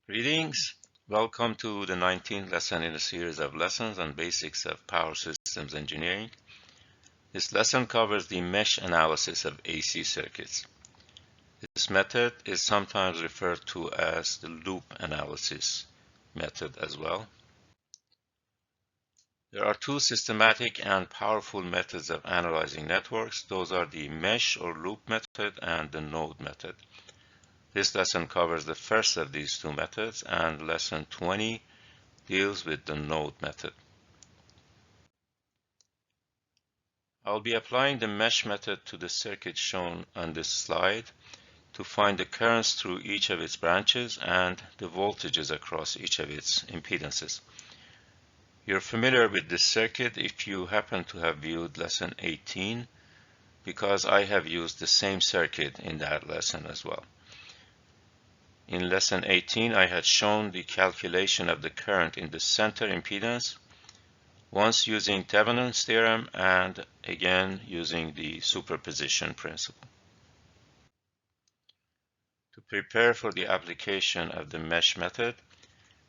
Greetings. Welcome to the 19th lesson in a series of lessons on basics of power systems engineering. This lesson covers the mesh analysis of AC circuits. This method is sometimes referred to as the loop analysis method as well. There are two systematic and powerful methods of analyzing networks. Those are the mesh or loop method and the node method. This lesson covers the first of these two methods, and lesson 20 deals with the node method. I'll be applying the mesh method to the circuit shown on this slide to find the currents through each of its branches and the voltages across each of its impedances. You're familiar with this circuit if you happen to have viewed lesson 18, because I have used the same circuit in that lesson as well. In lesson 18, I had shown the calculation of the current in the center impedance, once using Thevenin's theorem and again using the superposition principle. To prepare for the application of the mesh method,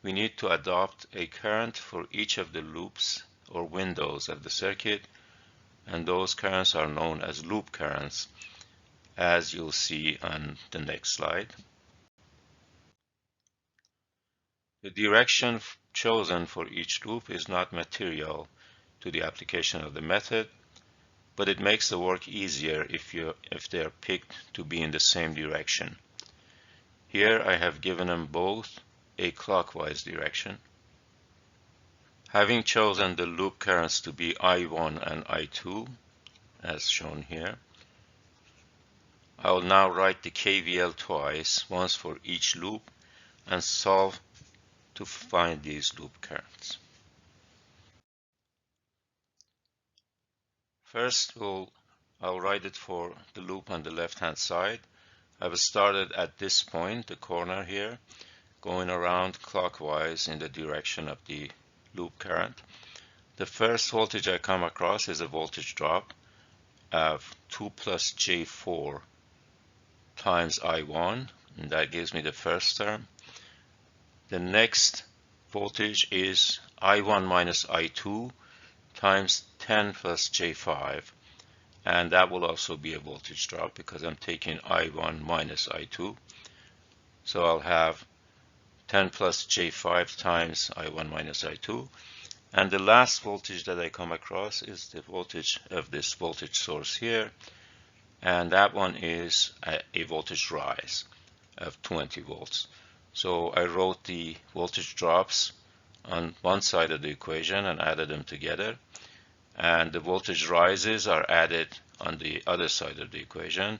we need to adopt a current for each of the loops or windows of the circuit, and those currents are known as loop currents, as you'll see on the next slide. The direction chosen for each loop is not material to the application of the method, but it makes the work easier if they are picked to be in the same direction. Here I have given them both a clockwise direction. Having chosen the loop currents to be I1 and I2, as shown here, I will now write the KVL twice, once for each loop, and solve to find these loop currents. First, I'll write it for the loop on the left-hand side. I've started at this point, the corner here, going around clockwise in the direction of the loop current. The first voltage I come across is a voltage drop of 2 plus J4 times I1, and that gives me the first term. The next voltage is I1 minus I2 times 10 plus J5, and that will also be a voltage drop because I'm taking I1 minus I2. So I'll have 10 plus J5 times I1 minus I2. And the last voltage that I come across is the voltage of this voltage source here, and that one is a voltage rise of 20 volts. So I wrote the voltage drops on one side of the equation and added them together, and the voltage rises are added on the other side of the equation,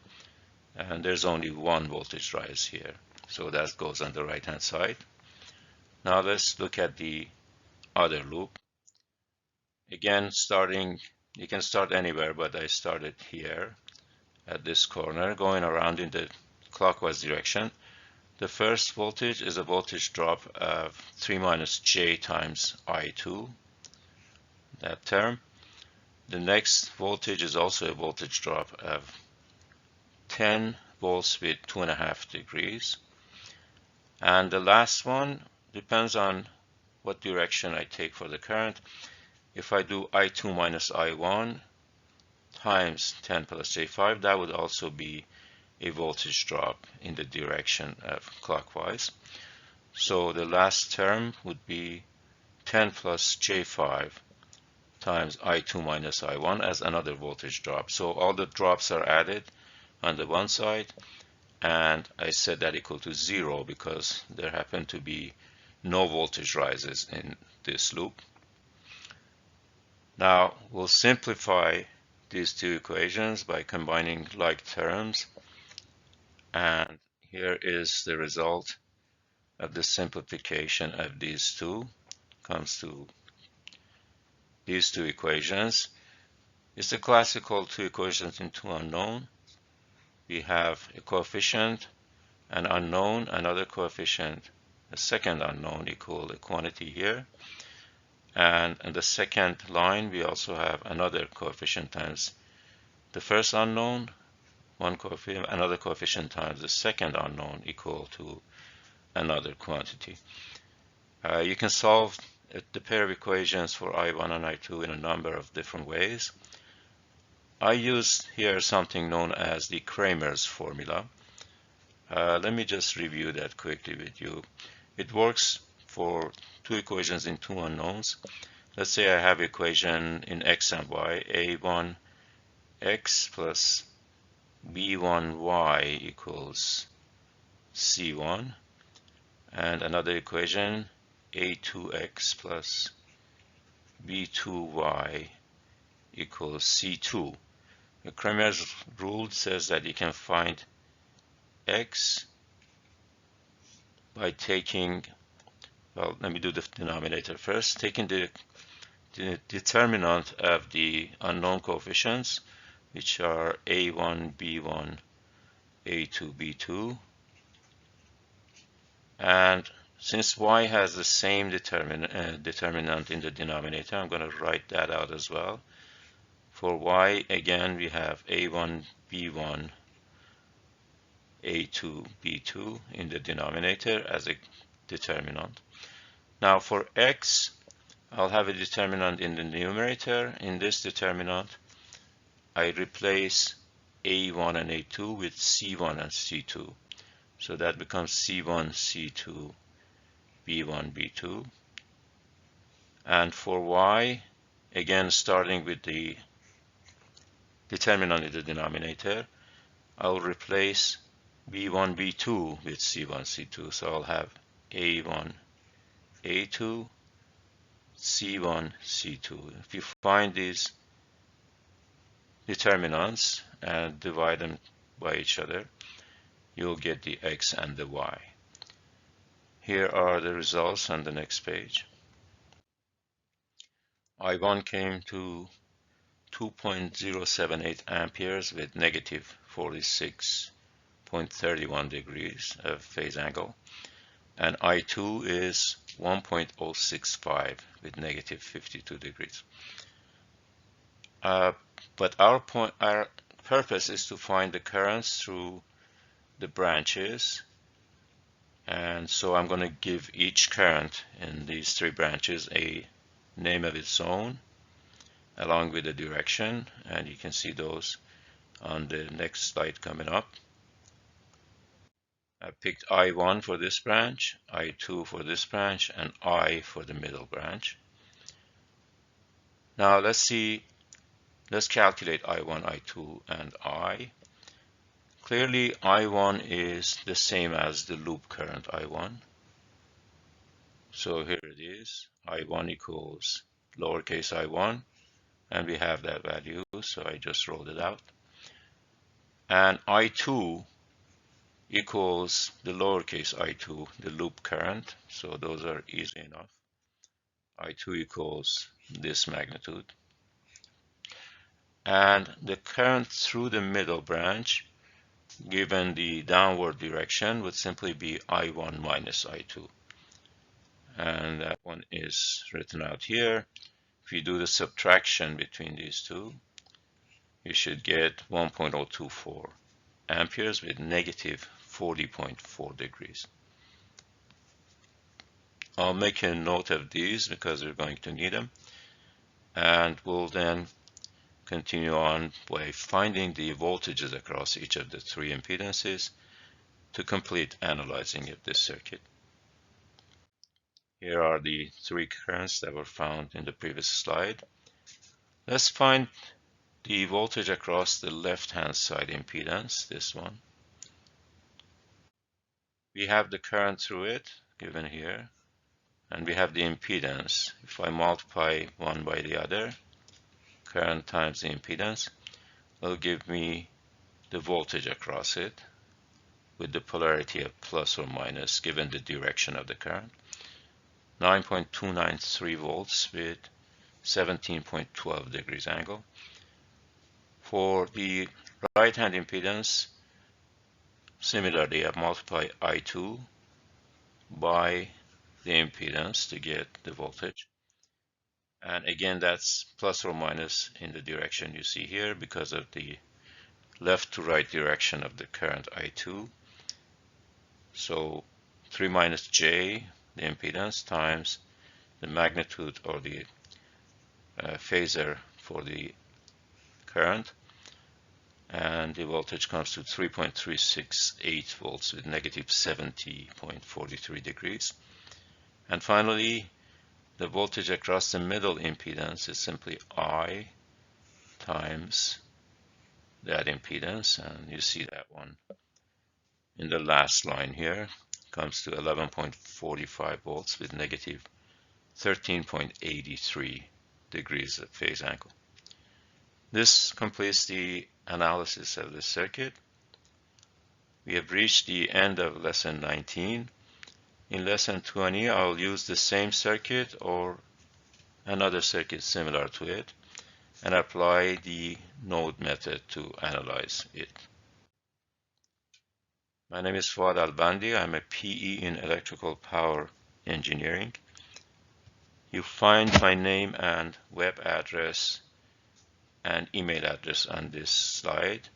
and there's only one voltage rise here, so that goes on the right hand side. Now let's look at the other loop. Again, you can start anywhere, but I started here at this corner, going around in the clockwise direction. The first voltage is a voltage drop of 3 minus J times I2, that term. The next voltage is also a voltage drop of 10 volts with 2.5 degrees. And the last one depends on what direction I take for the current. If I do I2 minus I1 times 10 plus J5, that would also be a voltage drop in the direction of clockwise. So the last term would be 10 plus J5 times I2 minus I1 as another voltage drop. So all the drops are added on the one side, and I set that equal to 0 because there happen to be no voltage rises in this loop. Now we'll simplify these two equations by combining like terms, and here is the result of the simplification of these two. Comes to these two equations. It's the classical two equations in two unknown. We have a coefficient, an unknown, another coefficient, a second unknown equal a quantity here. And in the second line, we also have another coefficient times the first unknown, one coefficient, another coefficient times the second unknown equal to another quantity. You can solve the pair of equations for I1 and I2 in a number of different ways. I used here something known as the Cramer's formula. Let me just review that quickly with you. It works for two equations in two unknowns. Let's say I have equation in x and y, a1x plus b1y equals c1, and another equation, a2x plus b2y equals c2. The Cramer's rule says that you can find x by taking, well, let me do the denominator first, taking the determinant of the unknown coefficients, which are a1, b1, a2, b2, and since y has the same determinant in the denominator, I'm going to write that out as well. For y, again, we have a1, b1, a2, b2 in the denominator as a determinant. Now for x, I'll have a determinant in the numerator. In this determinant, I replace a1 and a2 with c1 and c2. So that becomes c1, c2, b1, b2. And for y, again, starting with the determinant in the denominator, I'll replace b1, b2 with c1, c2. So I'll have a1, a2, c1, c2. If you find these determinants and divide them by each other, you'll get the x and the y. Here are the results on the next page. I1 came to 2.078 amperes with negative 46.31 degrees of phase angle, and I2 is 1.065 with negative 52 degrees. But our purpose is to find the currents through the branches, and so I'm going to give each current in these three branches a name of its own along with the direction, and you can see those on the next slide coming up. I picked I1 for this branch, I2 for this branch, and I for the middle branch. Now let's calculate I1, I2, and I. Clearly I1 is the same as the loop current I1. So here it is, I1 equals lowercase I1, and we have that value, so I just rolled it out. And I2 equals the lowercase I2, the loop current, so those are easy enough. I2 equals this magnitude. And the current through the middle branch, given the downward direction, would simply be I1 minus I2. And that one is written out here. If you do the subtraction between these two, you should get 1.024 amperes with negative 40.4 degrees. I'll make a note of these because we're going to need them, and we'll then continue on by finding the voltages across each of the three impedances to complete analyzing of this circuit. Here are the three currents that were found in the previous slide. Let's find the voltage across the left-hand side impedance, this one. We have the current through it, given here, and we have the impedance. If I multiply one by the other, current times the impedance, will give me the voltage across it with the polarity of plus or minus given the direction of the current. 9.293 volts with 17.12 degrees angle. For the right-hand impedance, similarly, I multiply I2 by the impedance to get the voltage. And again, that's plus or minus in the direction you see here because of the left to right direction of the current I2. So 3 minus J, the impedance, times the magnitude or the phasor for the current, and the voltage comes to 3.368 volts with negative 70.43 degrees. And finally, the voltage across the middle impedance is simply I times that impedance, and you see that one in the last line here, comes to 11.45 volts with negative 13.83 degrees of phase angle. This completes the analysis of the circuit. We have reached the end of lesson 19. In lesson 20, I'll use the same circuit or another circuit similar to it and apply the node method to analyze it. My name is Fuad Al-Bandi. I'm a PE in Electrical Power Engineering. You find my name and web address and email address on this slide.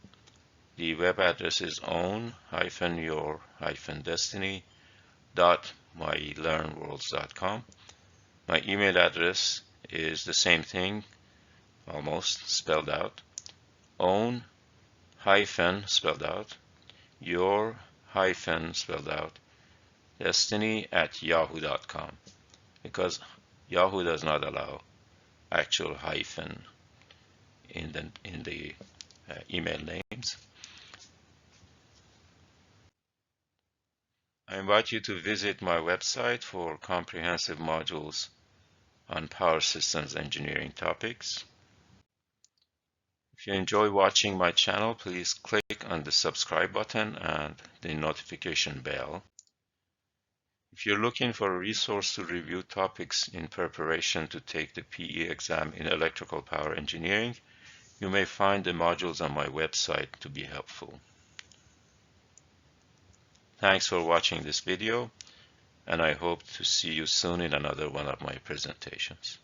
The web address is own-your-destiny.mylearnworlds.com. My email address is the same thing, almost spelled out. Own hyphen spelled out, your hyphen spelled out, destiny@yahoo.com, because Yahoo does not allow actual hyphen in the email names. I invite you to visit my website for comprehensive modules on power systems engineering topics. If you enjoy watching my channel, please click on the subscribe button and the notification bell. If you're looking for a resource to review topics in preparation to take the PE exam in electrical power engineering, you may find the modules on my website to be helpful. Thanks for watching this video, and I hope to see you soon in another one of my presentations.